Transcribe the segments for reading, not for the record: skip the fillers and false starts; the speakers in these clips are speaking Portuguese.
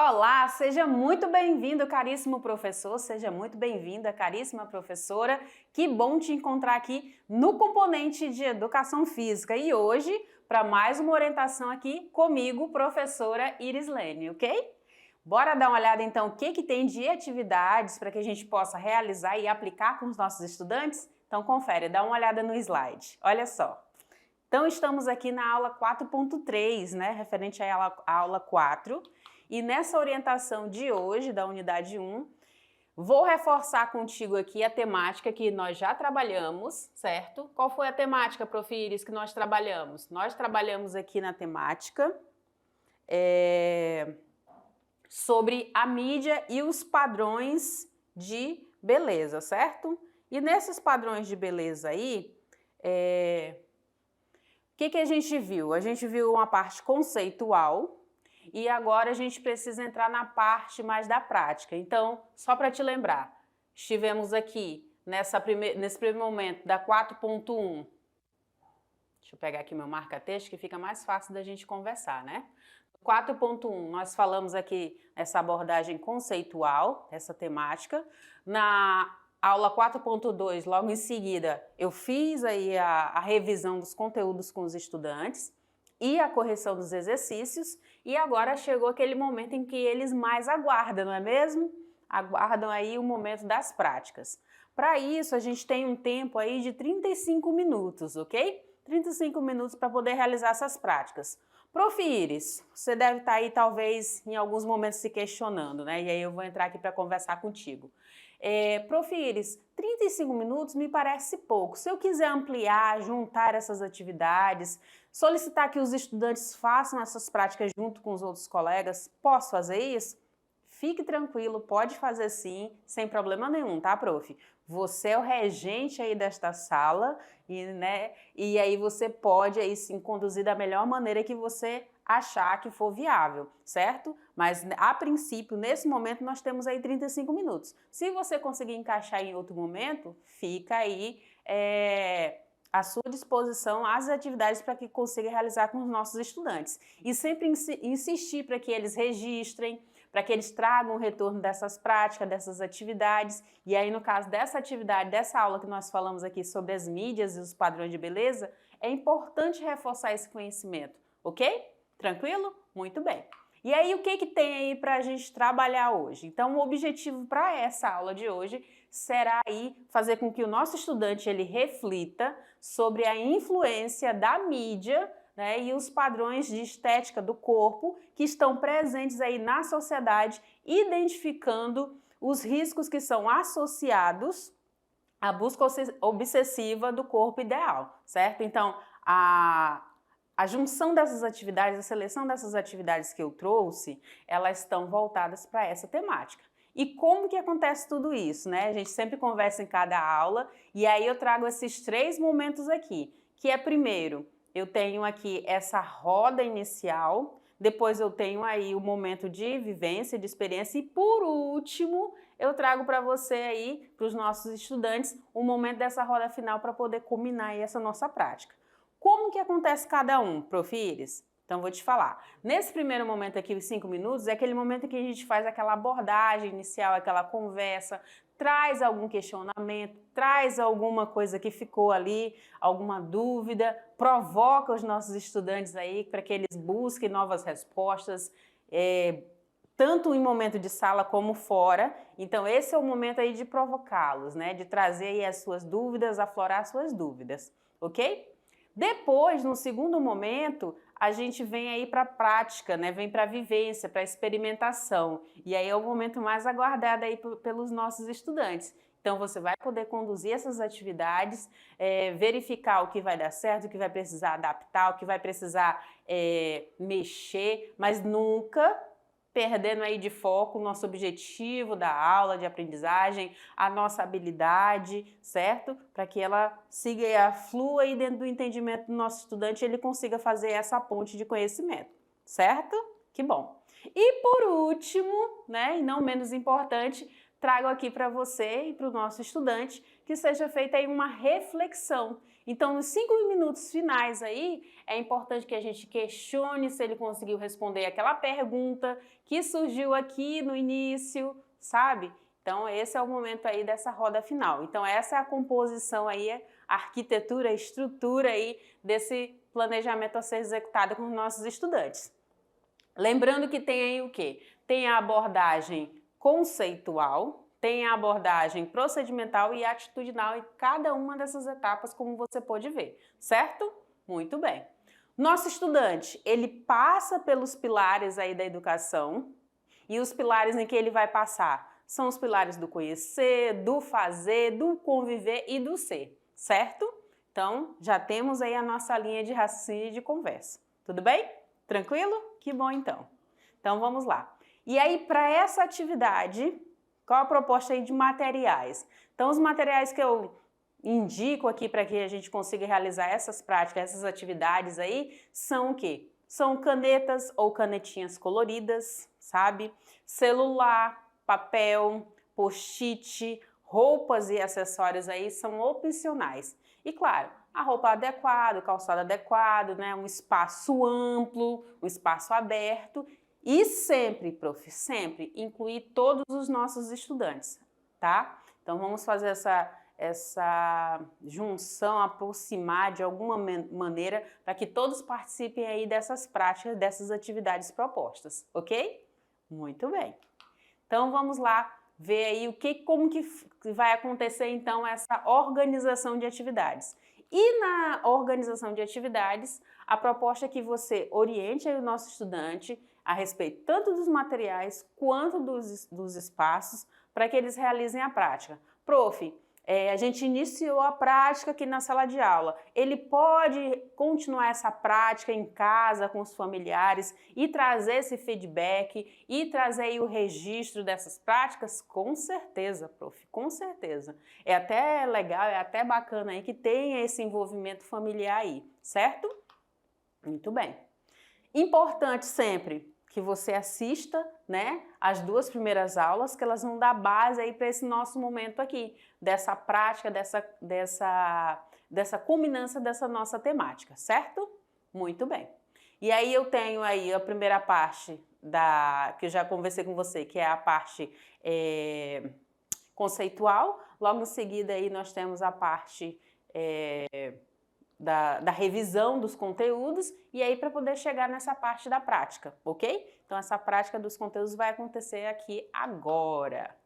Olá, seja muito bem-vindo, caríssimo professor, seja muito bem-vinda, caríssima professora. Que bom te encontrar aqui no componente de Educação Física e hoje para mais uma orientação aqui comigo, professora Irislene, ok? Bora dar uma olhada então o que tem de atividades para que a gente possa realizar e aplicar com os nossos estudantes? Então confere, dá uma olhada no slide, olha só. Então estamos aqui na aula 4.3, né, referente à aula 4. E nessa orientação de hoje, da unidade 1, vou reforçar contigo aqui a temática que nós já trabalhamos, certo? Qual foi a temática, Prof. Iris, que nós trabalhamos? Nós trabalhamos aqui na temática sobre a mídia e os padrões de beleza, certo? E nesses padrões de beleza aí, o que a gente viu? A gente viu uma parte conceitual, e agora a gente precisa entrar na parte mais da prática. Então, só para te lembrar, estivemos aqui nesse primeiro momento da 4.1. Deixa eu pegar aqui meu marca-texto que fica mais fácil da gente conversar, né? 4.1, nós falamos aqui essa abordagem conceitual, essa temática. Na aula 4.2, logo em seguida, eu fiz aí a revisão dos conteúdos com os estudantes e a correção dos exercícios, e agora chegou aquele momento em que eles mais aguardam, não é mesmo? Aguardam aí o momento das práticas. Para isso, a gente tem um tempo aí de 35 minutos, ok? 35 minutos para poder realizar essas práticas. Prof. Iris, você deve estar aí talvez em alguns momentos se questionando, né? E aí eu vou entrar aqui para conversar contigo. Prof. Iris, 35 minutos me parece pouco. Se eu quiser ampliar, juntar essas atividades, solicitar que os estudantes façam essas práticas junto com os outros colegas, posso fazer isso? Fique tranquilo, pode fazer sim, sem problema nenhum, tá, prof? Você é o regente aí desta sala e aí você pode aí sim conduzir da melhor maneira que você achar que for viável, certo? Mas a princípio, nesse momento, nós temos aí 35 minutos. Se você conseguir encaixar em outro momento, fica aí à sua disposição as atividades para que consiga realizar com os nossos estudantes. E sempre insistir para que eles registrem, para que eles tragam o retorno dessas práticas, dessas atividades. E aí, no caso dessa atividade, dessa aula que nós falamos aqui sobre as mídias e os padrões de beleza, é importante reforçar esse conhecimento, ok? Tranquilo? Muito bem. E aí, o que tem aí para a gente trabalhar hoje? Então, o objetivo para essa aula de hoje será aí fazer com que o nosso estudante ele reflita sobre a influência da mídia, né, e os padrões de estética do corpo que estão presentes aí na sociedade, identificando os riscos que são associados à busca obsessiva do corpo ideal, certo? Então, a junção dessas atividades, a seleção dessas atividades que eu trouxe, elas estão voltadas para essa temática. E como que acontece tudo isso, né? A gente sempre conversa em cada aula e aí eu trago esses 3 momentos aqui, que é primeiro, eu tenho aqui essa roda inicial, depois eu tenho aí o momento de vivência, de experiência e por último eu trago para você aí, para os nossos estudantes, o momento dessa roda final para poder culminar aí essa nossa prática. Como que acontece cada um, Prof. Iris? Então, vou te falar. Nesse primeiro momento aqui, os 5 minutos, é aquele momento que a gente faz aquela abordagem inicial, aquela conversa, traz algum questionamento, traz alguma coisa que ficou ali, alguma dúvida, provoca os nossos estudantes aí para que eles busquem novas respostas, tanto em momento de sala como fora. Então, esse é o momento aí de provocá-los, né? De trazer aí as suas dúvidas, aflorar as suas dúvidas, ok? Depois, no segundo momento, a gente vem aí para a prática, né? Vem para a vivência, para a experimentação. E aí é o momento mais aguardado aí pelos nossos estudantes. Então, você vai poder conduzir essas atividades, verificar o que vai dar certo, o que vai precisar adaptar, o que vai precisar mexer, mas nunca perdendo aí de foco o nosso objetivo da aula de aprendizagem, a nossa habilidade, certo? Para que ela siga e flua aí dentro do entendimento do nosso estudante e ele consiga fazer essa ponte de conhecimento, certo? Que bom! E por último, né, e não menos importante, trago aqui para você e para o nosso estudante que seja feita aí uma reflexão. Então, nos 5 minutos finais aí, é importante que a gente questione se ele conseguiu responder aquela pergunta que surgiu aqui no início, sabe? Então, esse é o momento aí dessa roda final. Então, essa é a composição aí, a arquitetura, a estrutura aí desse planejamento a ser executado com os nossos estudantes. Lembrando que tem aí o quê? Tem a abordagem conceitual, tem a abordagem procedimental e atitudinal em cada uma dessas etapas, como você pode ver, certo? Muito bem. Nosso estudante, ele passa pelos pilares aí da educação, e os pilares em que ele vai passar são os pilares do conhecer, do fazer, do conviver e do ser, certo? Então, já temos aí a nossa linha de raciocínio e de conversa. Tudo bem? Tranquilo? Que bom então. Então, vamos lá. E aí, para essa atividade, qual a proposta aí de materiais? Então, os materiais que eu indico aqui para que a gente consiga realizar essas práticas, essas atividades aí, são o quê? São canetas ou canetinhas coloridas, sabe? Celular, papel, post-it, roupas e acessórios aí são opcionais. E claro, a roupa adequada, o calçado adequado, né? Um espaço amplo, um espaço aberto. E sempre, prof, sempre incluir todos os nossos estudantes, tá? Então vamos fazer essa junção, aproximar de alguma maneira para que todos participem aí dessas práticas, dessas atividades propostas, ok? Muito bem. Então vamos lá ver aí como que vai acontecer então essa organização de atividades. E na organização de atividades, a proposta é que você oriente aí o nosso estudante a respeito tanto dos materiais quanto dos espaços para que eles realizem a prática. Prof, a gente iniciou a prática aqui na sala de aula. Ele pode continuar essa prática em casa com os familiares e trazer esse feedback e trazer aí o registro dessas práticas? Com certeza, prof, com certeza. É até legal, é até bacana aí que tenha esse envolvimento familiar aí, certo? Muito bem. Importante sempre que você assista, né, as 2 primeiras aulas, que elas vão dar base aí para esse nosso momento aqui, dessa prática, dessa culminância dessa nossa temática, certo? Muito bem. E aí eu tenho aí a primeira parte que eu já conversei com você, que é a parte conceitual. Logo em seguida aí nós temos a parte da revisão dos conteúdos e aí para poder chegar nessa parte da prática, ok? Então essa prática dos conteúdos vai acontecer aqui agora.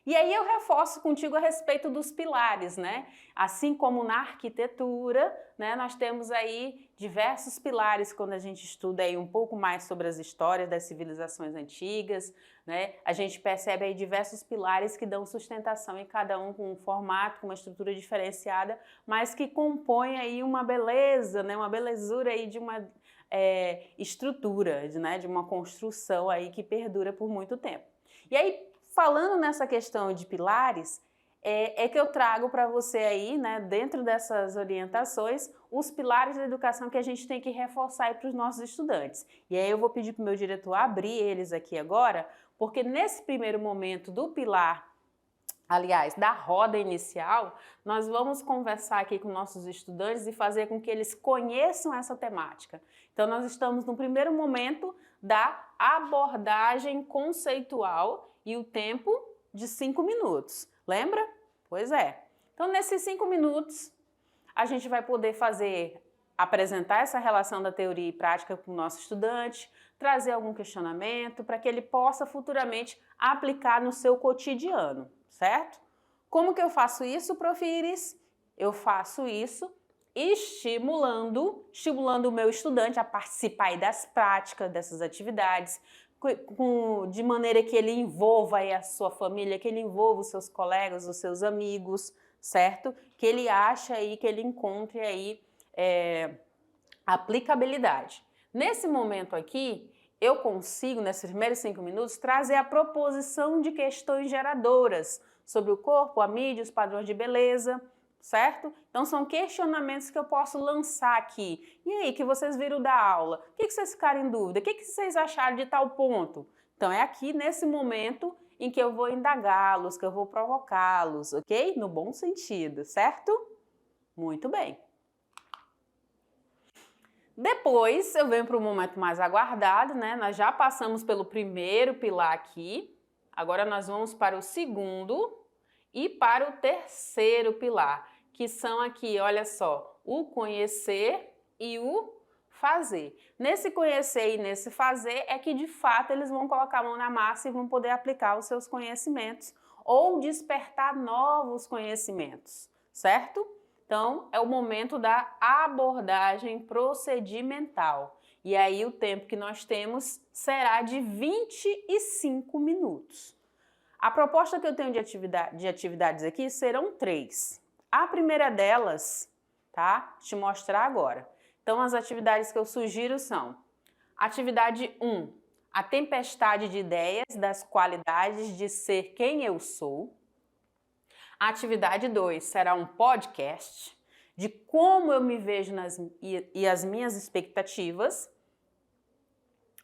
E aí eu reforço contigo a respeito dos pilares, né? Assim como na arquitetura, né, nós temos aí diversos pilares quando a gente estuda aí um pouco mais sobre as histórias das civilizações antigas, né? A gente percebe aí diversos pilares que dão sustentação em cada um com um formato, com uma estrutura diferenciada, mas que compõem aí uma beleza, né? Uma belezura aí de uma estrutura, né? De uma construção aí que perdura por muito tempo. E aí, falando nessa questão de pilares, é que eu trago para você aí, né, dentro dessas orientações, os pilares da educação que a gente tem que reforçar para os nossos estudantes. E aí eu vou pedir para o meu diretor abrir eles aqui agora, porque nesse primeiro momento do pilar, aliás, da roda inicial, nós vamos conversar aqui com nossos estudantes e fazer com que eles conheçam essa temática. Então nós estamos no primeiro momento da abordagem conceitual e o tempo de 5 minutos. Lembra? Pois é. Então, nesses 5 minutos, a gente vai poder apresentar essa relação da teoria e prática para o nosso estudante, trazer algum questionamento para que ele possa futuramente aplicar no seu cotidiano, certo? Como que eu faço isso, Prof. Iris? Eu faço isso estimulando o meu estudante a participar aí das práticas, dessas atividades, de maneira que ele envolva aí a sua família, que ele envolva os seus colegas, os seus amigos, certo? Que ele ache aí, que ele encontre aí aplicabilidade. Nesse momento aqui, eu consigo, nesses primeiros 5 minutos, trazer a proposição de questões geradoras sobre o corpo, a mídia, os padrões de beleza, certo? Então são questionamentos que eu posso lançar aqui. E aí, que vocês viram da aula? O que vocês ficaram em dúvida? O que vocês acharam de tal ponto? Então é aqui, nesse momento, em que eu vou indagá-los, que eu vou provocá-los, ok? No bom sentido, certo? Muito bem. Depois eu venho para o momento mais aguardado, né? Nós já passamos pelo primeiro pilar aqui, agora nós vamos para o segundo e para o terceiro pilar, que são aqui, olha só, o conhecer e o fazer. Nesse conhecer e nesse fazer é que de fato eles vão colocar a mão na massa e vão poder aplicar os seus conhecimentos ou despertar novos conhecimentos, certo? Então, é o momento da abordagem procedimental. E aí o tempo que nós temos será de 25 minutos. A proposta que eu tenho de atividades aqui serão 3. A primeira delas, tá? Te mostrar agora. Então, as atividades que eu sugiro são: atividade 1, a tempestade de ideias das qualidades de ser quem eu sou. A atividade 2 será um podcast de como eu me vejo e as minhas expectativas.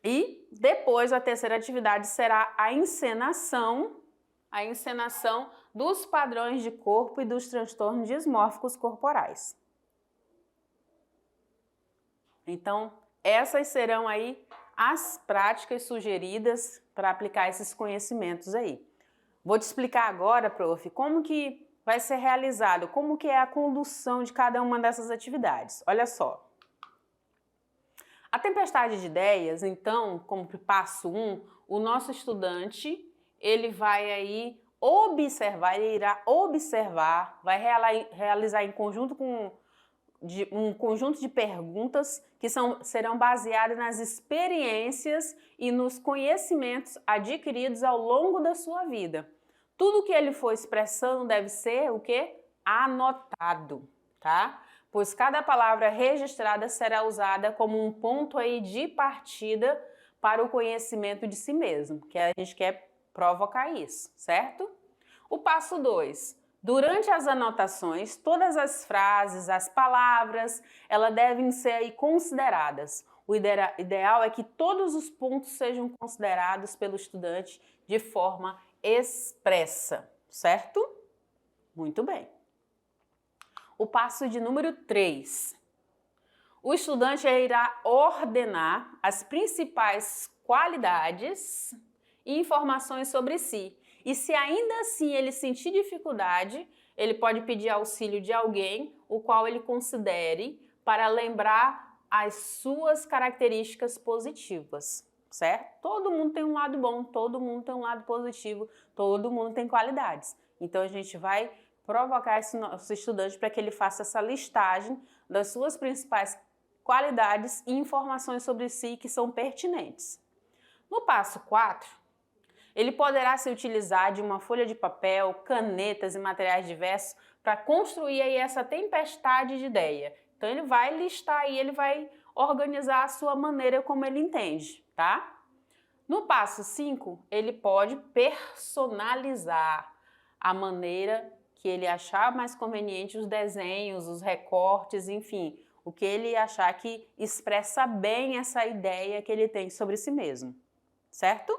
E depois a terceira atividade será a encenação dos padrões de corpo e dos transtornos dismórficos corporais. Então, essas serão aí as práticas sugeridas para aplicar esses conhecimentos aí. Vou te explicar agora, prof, como que vai ser realizado, como que é a condução de cada uma dessas atividades. Olha só. A tempestade de ideias, então, como passo 1, o nosso estudante, ele vai aí observar, ele irá observar, vai realizar em conjunto com um conjunto de perguntas que serão baseadas nas experiências e nos conhecimentos adquiridos ao longo da sua vida. Tudo que ele for expressando deve ser o quê? Anotado, tá? Pois cada palavra registrada será usada como um ponto aí de partida para o conhecimento de si mesmo, que a gente quer provocar isso, certo? O passo 2. Durante as anotações, todas as frases, as palavras, elas devem ser aí consideradas. O ideal é que todos os pontos sejam considerados pelo estudante de forma expressa, certo? Muito bem. O passo de número 3. O estudante irá ordenar as principais qualidades e informações sobre si. E se ainda assim ele sentir dificuldade, ele pode pedir auxílio de alguém, o qual ele considere, para lembrar as suas características positivas, certo? Todo mundo tem um lado bom, todo mundo tem um lado positivo, todo mundo tem qualidades. Então a gente vai provocar esse nosso estudante para que ele faça essa listagem das suas principais qualidades e informações sobre si que são pertinentes. No passo 4, ele poderá se utilizar de uma folha de papel, canetas e materiais diversos para construir aí essa tempestade de ideia. Então ele vai listar e ele vai organizar a sua maneira como ele entende, tá? No passo 5, ele pode personalizar a maneira que ele achar mais conveniente, os desenhos, os recortes, enfim, o que ele achar que expressa bem essa ideia que ele tem sobre si mesmo, certo?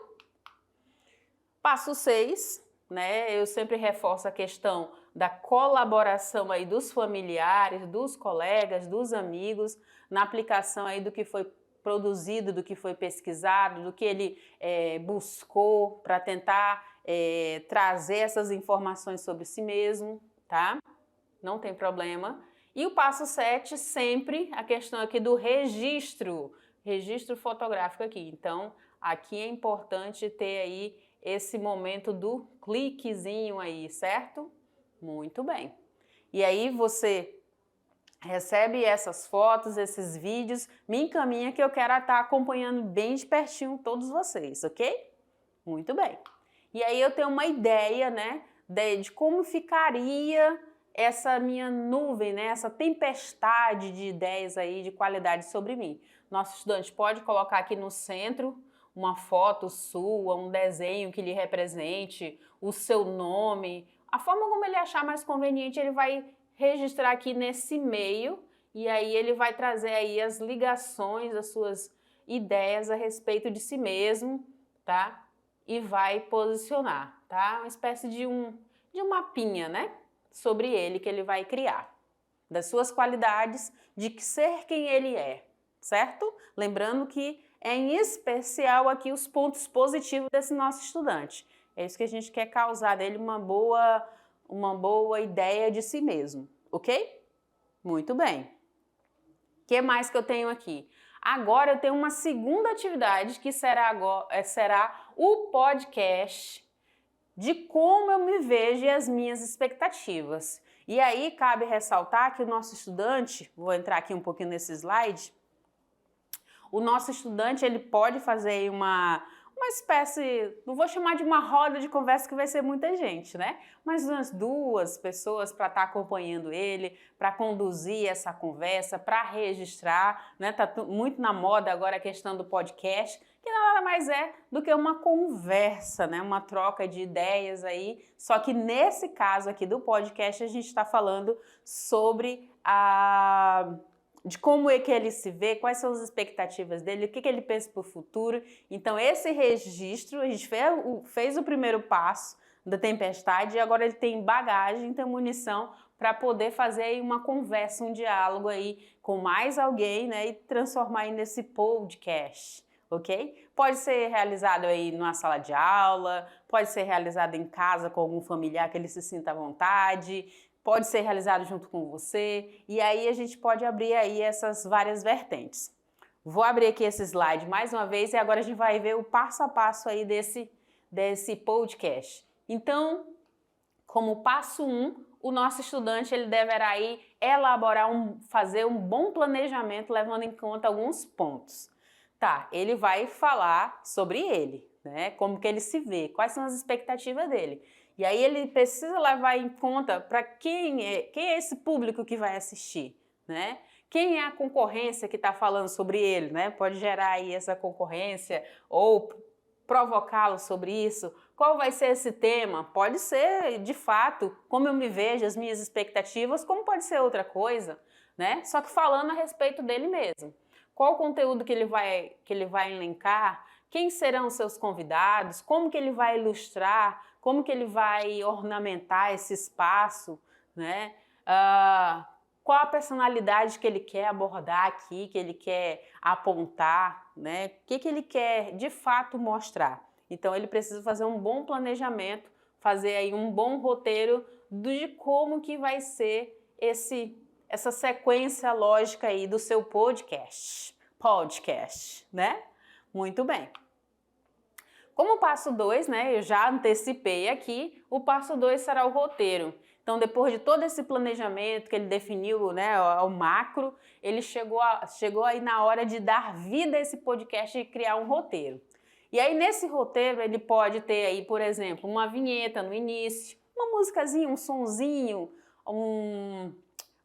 Passo 6, né? Eu sempre reforço a questão da colaboração aí dos familiares, dos colegas, dos amigos, na aplicação aí do que foi produzido, do que foi pesquisado, do que ele buscou para tentar trazer essas informações sobre si mesmo, tá? Não tem problema. E o passo 7, sempre a questão aqui do registro fotográfico aqui. Então, aqui é importante ter aí esse momento do cliquezinho aí, certo? Muito bem. E aí você recebe essas fotos, esses vídeos, me encaminha que eu quero estar acompanhando bem de pertinho todos vocês, ok? Muito bem. E aí eu tenho uma ideia, né, de como ficaria essa minha nuvem, né, essa tempestade de ideias aí, de qualidade sobre mim. Nosso estudante pode colocar aqui no centro uma foto sua, um desenho que lhe represente, o seu nome, a forma como ele achar mais conveniente, ele vai registrar aqui nesse meio e aí ele vai trazer aí as ligações das suas ideias a respeito de si mesmo, tá? e vai posicionar, tá? Uma espécie de um mapinha, né? Sobre ele que ele vai criar, das suas qualidades, de ser quem ele é, certo? Lembrando que é em especial aqui os pontos positivos desse nosso estudante. É isso que a gente quer causar nele uma boa ideia de si mesmo, ok? Muito bem. O que mais que eu tenho aqui? Agora eu tenho uma segunda atividade que será o podcast de como eu me vejo e as minhas expectativas. E aí cabe ressaltar que o nosso estudante, vou entrar aqui um pouquinho nesse slide, o nosso estudante ele pode fazer uma espécie, não vou chamar de uma roda de conversa que vai ser muita gente, né? Mas umas 2 pessoas para estar acompanhando ele, para conduzir essa conversa, para registrar, né? Tá muito na moda agora a questão do podcast, que nada mais é do que uma conversa, né? Uma troca de ideias aí. Só que nesse caso aqui do podcast a gente está falando sobre de como é que ele se vê, quais são as expectativas dele, o que ele pensa para o futuro. Então, esse registro, a gente fez o primeiro passo da tempestade e agora ele tem bagagem, tem munição para poder fazer aí uma conversa, um diálogo aí com mais alguém, né, e transformar aí nesse podcast, ok? Pode ser realizado aí numa sala de aula, pode ser realizado em casa com algum familiar que ele se sinta à vontade, pode ser realizado junto com você, e aí a gente pode abrir aí essas várias vertentes. Vou abrir aqui esse slide mais uma vez e agora a gente vai ver o passo a passo aí desse podcast. Então, como passo 1, o nosso estudante ele deverá aí fazer um bom planejamento levando em conta alguns pontos. Tá, ele vai falar sobre ele, né? Como que ele se vê, quais são as expectativas dele. E aí ele precisa levar em conta para quem é esse público que vai assistir, né? Quem é a concorrência que está falando sobre ele, né? Pode gerar aí essa concorrência ou provocá-lo sobre isso. Qual vai ser esse tema? Pode ser, de fato, como eu me vejo, as minhas expectativas, como pode ser outra coisa, né? Só que falando a respeito dele mesmo. Qual o conteúdo que ele vai elencar? Quem serão os seus convidados? Como que ele vai ilustrar? Como que ele vai ornamentar esse espaço, né? Qual a personalidade que ele quer abordar aqui, que ele quer apontar, né? O que ele quer de fato mostrar? Então ele precisa fazer um bom planejamento, fazer aí um bom roteiro de como que vai ser essa sequência lógica aí do seu podcast, né? Muito bem. Como passo 2, né, eu já antecipei aqui, o passo 2 será o roteiro. Então, depois de todo esse planejamento que ele definiu, né, ao macro, ele chegou aí na hora de dar vida a esse podcast e criar um roteiro. E aí, nesse roteiro, ele pode ter aí, por exemplo, uma vinheta no início, uma musicazinha, um sonzinho,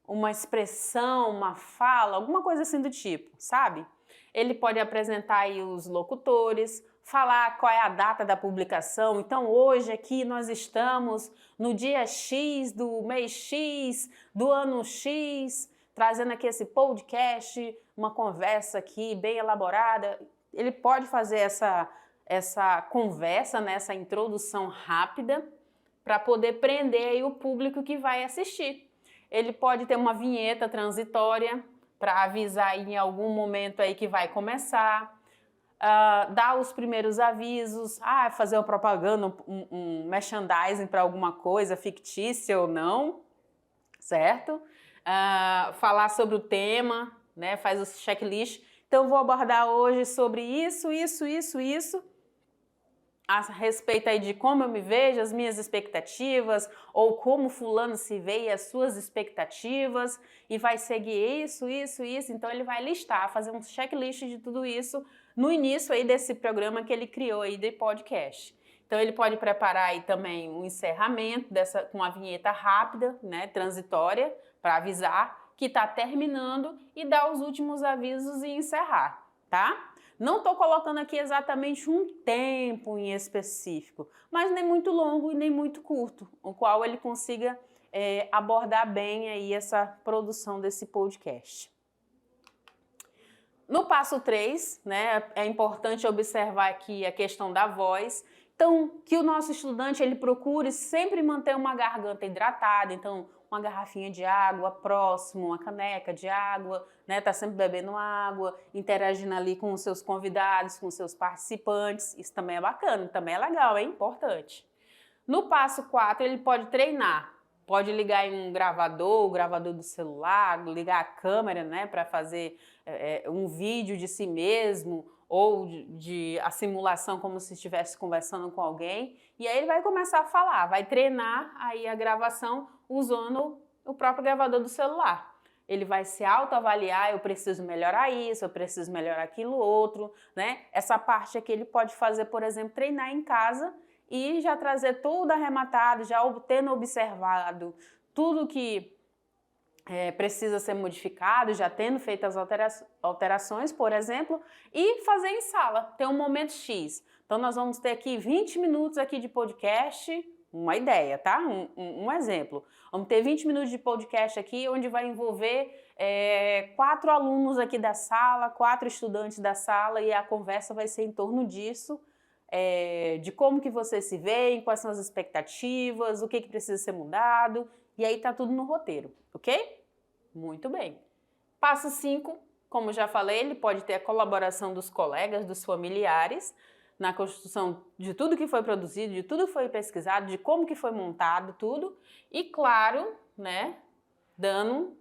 uma expressão, uma fala, alguma coisa assim do tipo, sabe? Ele pode apresentar aí os locutores, falar qual é a data da publicação. Então, hoje aqui nós estamos no dia X do mês X, do ano X, trazendo aqui esse podcast, uma conversa aqui bem elaborada. Ele pode fazer essa conversa, né, essa introdução rápida para poder prender aí o público que vai assistir. Ele pode ter uma vinheta transitória para avisar em algum momento aí que vai começar. Dar os primeiros avisos, fazer uma propaganda, um merchandising para alguma coisa fictícia ou não, certo? Falar sobre o tema, né? Faz o checklist. Então, vou abordar hoje sobre isso, a respeito aí de como eu me vejo, as minhas expectativas, ou como fulano se vê e as suas expectativas, e vai seguir isso. Então, ele vai listar, fazer um checklist de tudo isso no início aí desse programa que ele criou aí de podcast. Então, ele pode preparar aí também um encerramento com uma vinheta rápida, né, transitória, para avisar que está terminando e dar os últimos avisos e encerrar, tá? Não estou colocando aqui exatamente um tempo em específico, mas nem muito longo e nem muito curto, o qual ele consiga abordar bem aí essa produção desse podcast. No passo 3, né, é importante observar aqui a questão da voz, Então, que o nosso estudante ele procure sempre manter uma garganta hidratada, então uma garrafinha de água próximo, uma caneca de água, né? Tá sempre bebendo água, interagindo ali com os seus convidados, com os seus participantes. Isso também é bacana, também é legal, é importante. No passo 4, ele pode treinar. Pode ligar em um gravador, o gravador do celular, ligar a câmera, né, para fazer um vídeo de si mesmo ou de a simulação como se estivesse conversando com alguém. E aí ele vai começar a falar, vai treinar aí a gravação usando o próprio gravador do celular. Ele vai se autoavaliar, eu preciso melhorar isso, eu preciso melhorar aquilo outro, né? Essa parte aqui ele pode fazer, por exemplo, treinar em casa e já trazer tudo arrematado, já tendo observado tudo que precisa ser modificado, já tendo feito as alterações, por exemplo, e fazer em sala, ter um momento X. Então nós vamos ter aqui 20 minutos aqui de podcast, uma ideia, tá? Um exemplo. Vamos ter 20 minutos de podcast aqui, onde vai envolver 4 alunos aqui da sala, 4 estudantes da sala, e a conversa vai ser em torno disso, de como que vocês se veem, quais são as expectativas, o que precisa ser mudado, e aí tá tudo no roteiro, ok? Muito bem. Passo 5, como já falei, ele pode ter a colaboração dos colegas, dos familiares, na construção de tudo que foi produzido, de tudo que foi pesquisado, de como que foi montado tudo, e claro, né, dando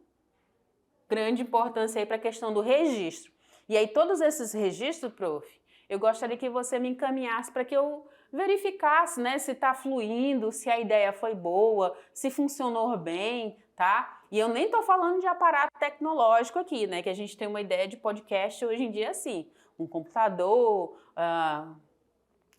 grande importância aí para a questão do registro. E aí todos esses registros, prof, eu gostaria que você me encaminhasse para que eu verificasse, né, se está fluindo, se a ideia foi boa, se funcionou bem, tá? E eu nem estou falando de aparato tecnológico aqui, né, que a gente tem uma ideia de podcast hoje em dia assim, um computador,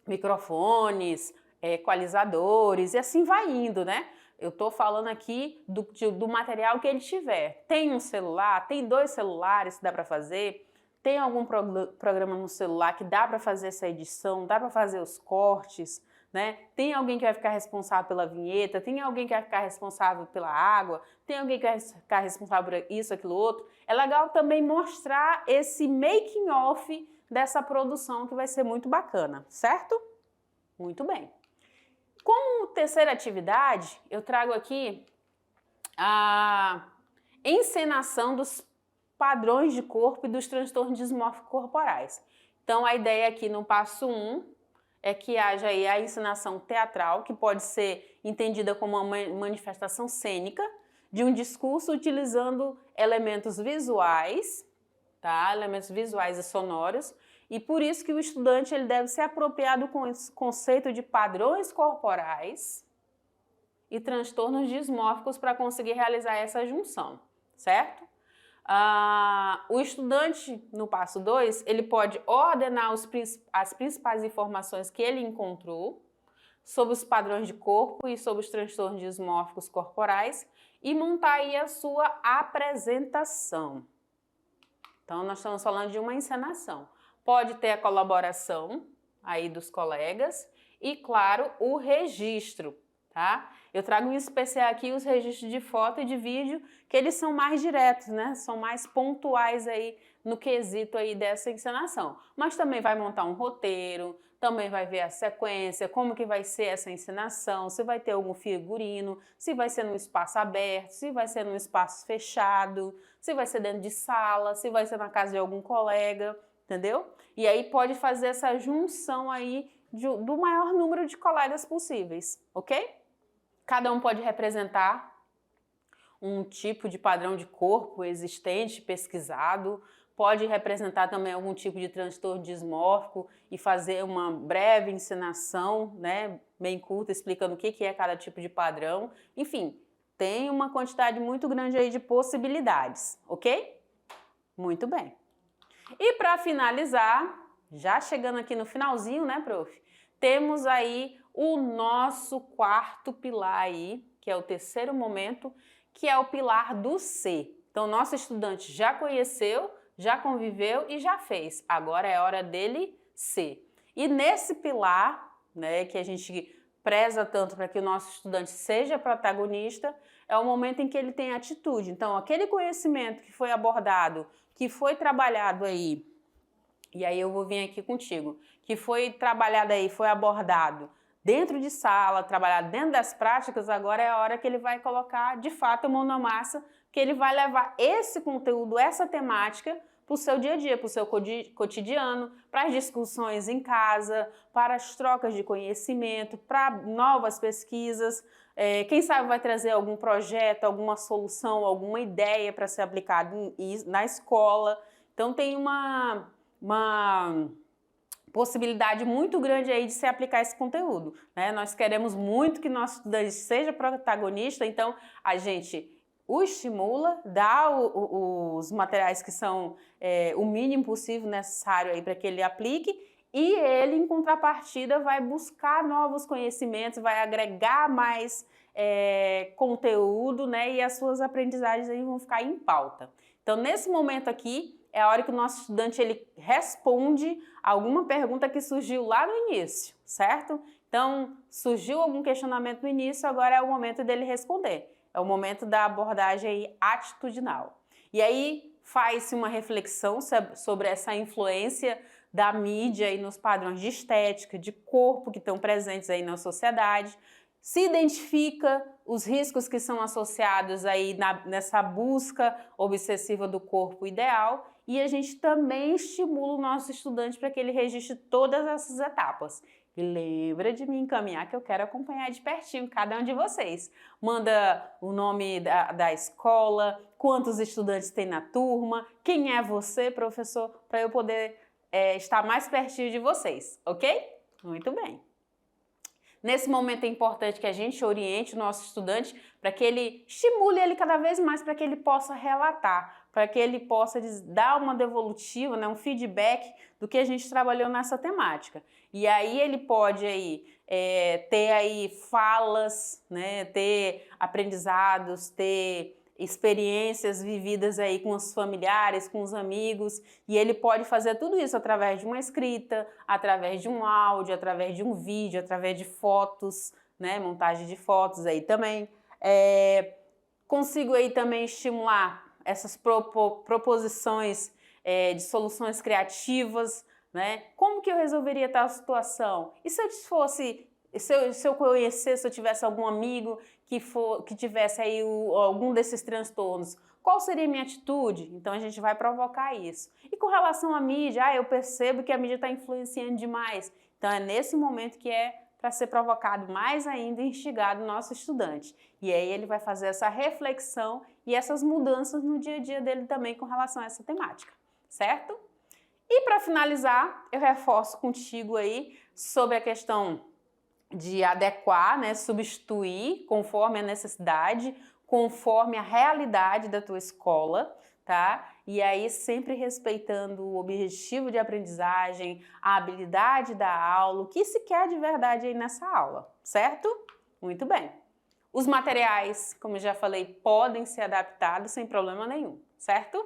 microfones, equalizadores e assim vai indo, né? Eu estou falando aqui do material que ele tiver. Tem um celular, tem 2 celulares que dá para fazer, tem algum programa no celular que dá para fazer essa edição, dá para fazer os cortes, né? Tem alguém que vai ficar responsável pela vinheta, tem alguém que vai ficar responsável pela água, tem alguém que vai ficar responsável por isso, aquilo, outro. É legal também mostrar esse making of dessa produção que vai ser muito bacana, certo? Muito bem. Como terceira atividade, eu trago aqui a encenação dos padrões de corpo e dos transtornos dismórficos corporais. Então, a ideia aqui no passo 1 é que haja aí a encenação teatral, que pode ser entendida como uma manifestação cênica de um discurso utilizando elementos visuais, tá? Elementos visuais e sonoros, e por isso que o estudante ele deve se apropriar do conceito de padrões corporais e transtornos dismórficos para conseguir realizar essa junção, certo? O estudante, no passo 2, ele pode ordenar as principais informações que ele encontrou sobre os padrões de corpo e sobre os transtornos dismórficos corporais e montar aí a sua apresentação. Então, nós estamos falando de uma encenação. Pode ter a colaboração aí dos colegas e, claro, o registro, tá? Eu trago em especial aqui os registros de foto e de vídeo, que eles são mais diretos, né? São mais pontuais aí no quesito aí dessa encenação. Mas também vai montar um roteiro, também vai ver a sequência, como que vai ser essa encenação, se vai ter algum figurino, se vai ser num espaço aberto, se vai ser num espaço fechado, se vai ser dentro de sala, se vai ser na casa de algum colega, entendeu? E aí pode fazer essa junção aí do maior número de colegas possíveis, ok? Cada um pode representar um tipo de padrão de corpo existente, pesquisado, pode representar também algum tipo de transtorno dismórfico e fazer uma breve encenação, né, bem curta, explicando o que é cada tipo de padrão. Enfim, tem uma quantidade muito grande aí de possibilidades, ok? Muito bem. E para finalizar, já chegando aqui no finalzinho, né, prof? Temos aí o nosso quarto pilar aí, que é o terceiro momento, que é o pilar do ser. Então, nosso estudante já conheceu, já conviveu e já fez. Agora é hora dele ser. E nesse pilar, né, que a gente preza tanto para que o nosso estudante seja protagonista, é o momento em que ele tem atitude. Então, aquele conhecimento que foi abordado, que foi trabalhado aí e aí eu vou vir aqui contigo, que foi trabalhado aí, foi abordado dentro de sala, trabalhado dentro das práticas, agora é a hora que ele vai colocar de fato a mão na massa, que ele vai levar esse conteúdo, essa temática, para o seu dia a dia, para o seu cotidiano, para as discussões em casa, para as trocas de conhecimento, para novas pesquisas. Quem sabe vai trazer algum projeto, alguma solução, alguma ideia para ser aplicado na escola. Então tem uma possibilidade muito grande aí de se aplicar esse conteúdo, né? Nós queremos muito que nosso estudante seja protagonista, então a gente o estimula, dá os materiais que são o mínimo possível necessário aí para que ele aplique, e ele, em contrapartida, vai buscar novos conhecimentos, vai agregar mais conteúdo, né? E as suas aprendizagens aí vão ficar em pauta. Então, nesse momento aqui, é a hora que o nosso estudante ele responde alguma pergunta que surgiu lá no início, certo? Então, surgiu algum questionamento no início, agora é o momento dele responder. É o momento da abordagem aí atitudinal. E aí faz-se uma reflexão sobre essa influência da mídia aí nos padrões de estética, de corpo que estão presentes aí na sociedade. Se identifica os riscos que são associados aí nessa busca obsessiva do corpo ideal, e a gente também estimula o nosso estudante para que ele registre todas essas etapas. E lembra de me encaminhar que eu quero acompanhar de pertinho cada um de vocês. Manda o nome da escola, quantos estudantes tem na turma, quem é você, professor, para eu poder estar mais pertinho de vocês, ok? Muito bem. Nesse momento é importante que a gente oriente o nosso estudante para que ele estimule ele cada vez mais para que ele possa relatar, para que ele possa dar uma devolutiva, né, um feedback do que a gente trabalhou nessa temática. E aí ele pode aí, ter aí falas, né, ter aprendizados, ter experiências vividas aí com os familiares, com os amigos, e ele pode fazer tudo isso através de uma escrita, através de um áudio, através de um vídeo, através de fotos, né, montagem de fotos aí também. Consigo aí também estimular essas proposições de soluções criativas, né? Como que eu resolveria tal situação? E se eu fosse... Se eu conhecesse, se eu tivesse algum amigo que tivesse aí algum desses transtornos, qual seria a minha atitude? Então a gente vai provocar isso. E com relação à mídia, eu percebo que a mídia está influenciando demais. Então é nesse momento que é para ser provocado mais ainda e instigado o nosso estudante. E aí ele vai fazer essa reflexão e essas mudanças no dia a dia dele também com relação a essa temática, certo? E para finalizar, eu reforço contigo aí sobre a questão de adequar, né, substituir conforme a necessidade, conforme a realidade da tua escola, tá? E aí sempre respeitando o objetivo de aprendizagem, a habilidade da aula, o que se quer de verdade aí nessa aula, certo? Muito bem. Os materiais, como eu já falei, podem ser adaptados sem problema nenhum, certo?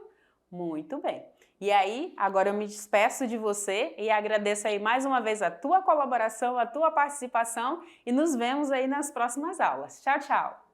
Muito bem. E aí, agora eu me despeço de você e agradeço aí mais uma vez a tua colaboração, a tua participação e nos vemos aí nas próximas aulas. Tchau, tchau!